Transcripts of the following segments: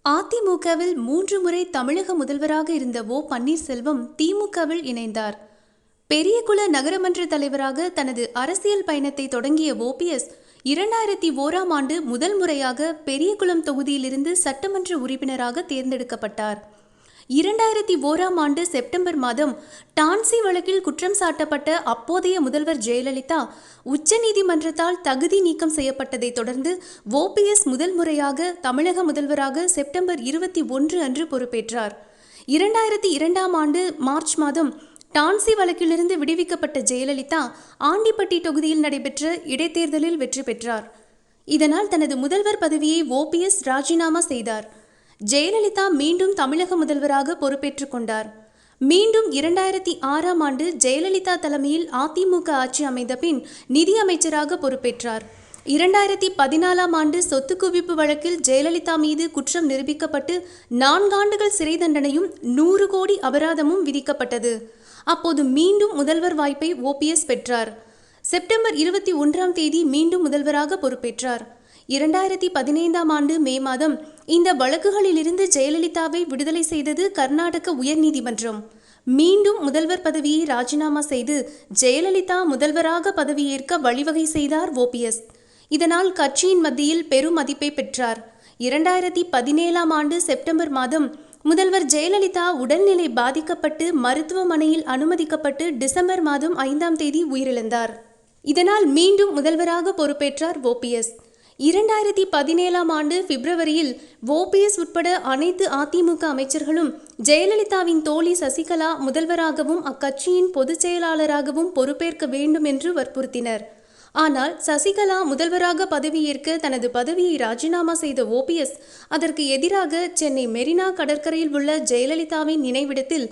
அதிமுகவில் 3 முறை தமிழக முதல்வராக இருந்த ஓ பன்னீர்செல்வம் திமுகவில் இணைந்தார். பெரியகுள நகரமன்ற தலைவராக தனது அரசியல் பயணத்தை தொடங்கிய ஓபிஎஸ் 2001ஆம் ஆண்டு முதல் முறையாக பெரியகுளம் தொகுதியிலிருந்து சட்டமன்ற உறுப்பினராக தேர்ந்தெடுக்கப்பட்டார். 2001ஆம் ஆண்டு செப்டம்பர் மாதம் டான்சி வழக்கில் குற்றம் சாட்டப்பட்ட அப்போதைய முதல்வர் ஜெயலலிதா உச்சநீதிமன்றத்தால் தகுதி நீக்கம் செய்யப்பட்டதை தொடர்ந்து ஓபிஎஸ் முதல் முறையாக தமிழக முதல்வராக செப்டம்பர் 21 அன்று பொறுப்பேற்றார். 2002ஆம் ஆண்டு மார்ச் மாதம் டான்சி வழக்கிலிருந்து விடுவிக்கப்பட்ட ஜெயலலிதா ஆண்டிப்பட்டி தொகுதியில் நடைபெற்ற இடைத்தேர்தலில் வெற்றி பெற்றார். இதனால் தனது முதல்வர் பதவியை ஓபிஎஸ் ராஜினாமா செய்தார். ஜெயலலிதா மீண்டும் தமிழக முதல்வராக பொறுப்பேற்றுக் கொண்டார். மீண்டும் 2006ஆம் ஆண்டு ஜெயலலிதா தலைமையில் அதிமுக ஆட்சி அமைந்த பின் நிதி அமைச்சராக பொறுப்பேற்றார். 2014ஆம் ஆண்டு சொத்து குவிப்பு வழக்கில் ஜெயலலிதா மீது குற்றம் நிரூபிக்கப்பட்டு 4 ஆண்டுகள் சிறை தண்டனையும் 100 கோடி அபராதமும் விதிக்கப்பட்டது. அப்போது மீண்டும் முதல்வர் வாய்ப்பை ஓபிஎஸ் பெற்றார். செப்டம்பர் 21ஆம் தேதி மீண்டும் முதல்வராக பொறுப்பேற்றார். 2015ஆம் ஆண்டு மே மாதம் இந்த வழக்குகளிலிருந்து ஜெயலலிதாவை விடுதலை செய்தது கர்நாடக உயர்நீதிமன்றம். மீண்டும் முதல்வர் பதவியை ராஜினாமா செய்து ஜெயலலிதா முதல்வராக பதவியேற்க வழிவகை செய்தார் ஓபிஎஸ். இதனால் கட்சியின் மத்தியில் பெரும் மதிப்பை பெற்றார். 2017ஆம் ஆண்டு செப்டம்பர் மாதம் முதல்வர் ஜெயலலிதா உடல்நிலை பாதிக்கப்பட்டு மருத்துவமனையில் அனுமதிக்கப்பட்டு டிசம்பர் மாதம் 5ஆம் தேதி உயிரிழந்தார். இதனால் மீண்டும் முதல்வராக பொறுப்பேற்றார் ஓபிஎஸ். 2017ஆம் ஆண்டு பிப்ரவரியில் ஓபிஎஸ் உட்பட அனைத்து அதிமுக அமைச்சர்களும் ஜெயலலிதாவின் தோழி சசிகலா முதல்வராகவும் அக்கட்சியின் பொதுச் செயலாளராகவும் பொறுப்பேற்க வேண்டும் என்று வற்புறுத்தினர். ஆனால் சசிகலா முதல்வராக பதவியேற்க தனது பதவியை ராஜினாமா செய்த ஓபிஎஸ் அதற்கு எதிராக சென்னை மெரினா கடற்கரையில் உள்ள ஜெயலலிதாவின் நினைவிடத்தில்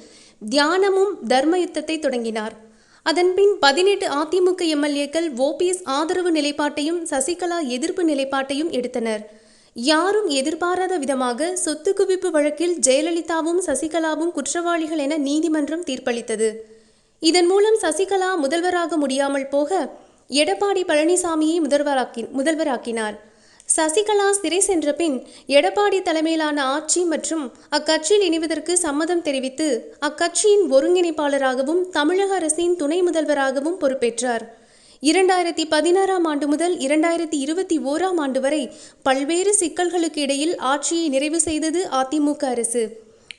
தியானமும் தர்ம யுத்தத்தை தொடங்கினார். அதன்பின் 18 அதிமுக எம்எல்ஏக்கள் ஓபிஎஸ் ஆதரவு நிலைப்பாட்டையும் சசிகலா எதிர்ப்பு நிலைப்பாட்டையும் எடுத்தனர். யாரும் எதிர்பாராத விதமாக சொத்து குவிப்பு வழக்கில் ஜெயலலிதாவும் சசிகலாவும் குற்றவாளிகள் என நீதிமன்றம் தீர்ப்பளித்தது. இதன் மூலம் சசிகலா முதல்வராக முடியாமல் போக எடப்பாடி பழனிசாமியை முதல்வராக்கினார். சசிகலா சிறை சென்ற பின் எடப்பாடி தலைமையிலான ஆட்சி மற்றும் அக்கட்சியில் இணைவதற்கு சம்மதம் தெரிவித்து அக்கட்சியின் ஒருங்கிணைப்பாளராகவும் தமிழக அரசின் துணை முதல்வராகவும் பொறுப்பேற்றார். 2016ஆம் ஆண்டு முதல் 2021ஆம் ஆண்டு வரை பல்வேறு சிக்கல்களுக்கு இடையில் ஆட்சியை நிறைவு செய்தது அதிமுக அரசு.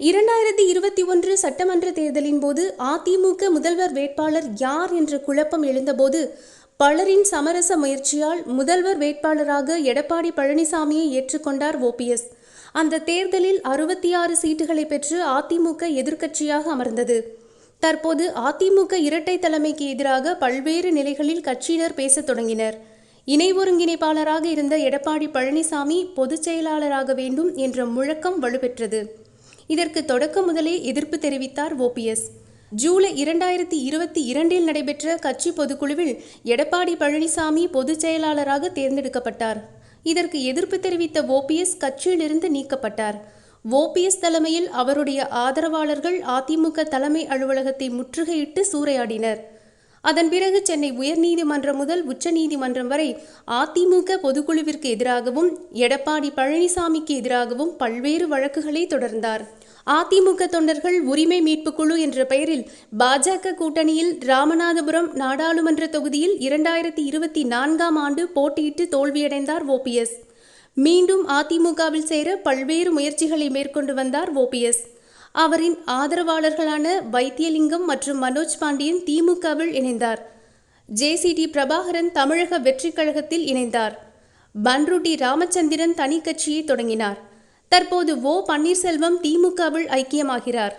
2021 சட்டமன்ற தேர்தலின் போது அதிமுக முதல்வர் வேட்பாளர் யார் என்ற குழப்பம் எழுந்தபோது பலரின் சமரச முயற்சியால் முதல்வர் வேட்பாளராக எடப்பாடி பழனிசாமியை ஏற்றுக்கொண்டார் ஓபிஎஸ். அந்த தேர்தலில் 66 சீட்டுகளை பெற்று அதிமுக எதிர்க்கட்சியாக அமர்ந்தது. தற்போது அதிமுக இரட்டை தலைமைக்கு எதிராக பல்வேறு நிலைகளில் கட்சியினர் பேசத் தொடங்கினர். இணை ஒருங்கிணைப்பாளராக இருந்த எடப்பாடி பழனிசாமி பொதுச் செயலாளராக வேண்டும் என்ற முழக்கம் வலுப்பெற்றது. இதற்கு தொடக்கம் முதலே எதிர்ப்பு தெரிவித்தார் ஓபிஎஸ். ஜூலை 2022இல் நடைபெற்ற கட்சி பொதுக்குழுவில் எடப்பாடி பழனிசாமி பொதுச் செயலாளராக தேர்ந்தெடுக்கப்பட்டார். இதற்கு எதிர்ப்பு தெரிவித்த ஓபிஎஸ் கட்சியிலிருந்து நீக்கப்பட்டார். ஓபிஎஸ் தலைமையில் அவருடைய ஆதரவாளர்கள் அதிமுக தலைமை அலுவலகத்தை முற்றுகையிட்டு சூறையாடினர். அதன் பிறகு சென்னை உயர்நீதிமன்றம் முதல் உச்சநீதிமன்றம் வரை அதிமுக பொதுக்குழுவிற்கு எதிராகவும் எடப்பாடி பழனிசாமிக்கு எதிராகவும் பல்வேறு வழக்குகளை தொடர்ந்தார். அதிமுக தொண்டர்கள் உரிமை மீட்பு குழு என்ற பெயரில் பாஜக கூட்டணியில் ராமநாதபுரம் நாடாளுமன்ற தொகுதியில் 2024ஆம் ஆண்டு போட்டியிட்டு தோல்வியடைந்தார் ஓபிஎஸ். மீண்டும் அதிமுகவில் சேர பல்வேறு முயற்சிகளை மேற்கொண்டு வந்தார் ஓபிஎஸ். அவரின் ஆதரவாளர்களான வைத்தியலிங்கம் மற்றும் மனோஜ் பாண்டியன் திமுகவில் இணைந்தார். ஜேசிடி பிரபாகரன் தமிழக வெற்றி கழகத்தில் இணைந்தார். பன்ருட்டி ராமச்சந்திரன் தனி கட்சியை தொடங்கினார். தற்போது ஓ பன்னீர்செல்வம் திமுகவில் ஐக்கியமாகிறார்.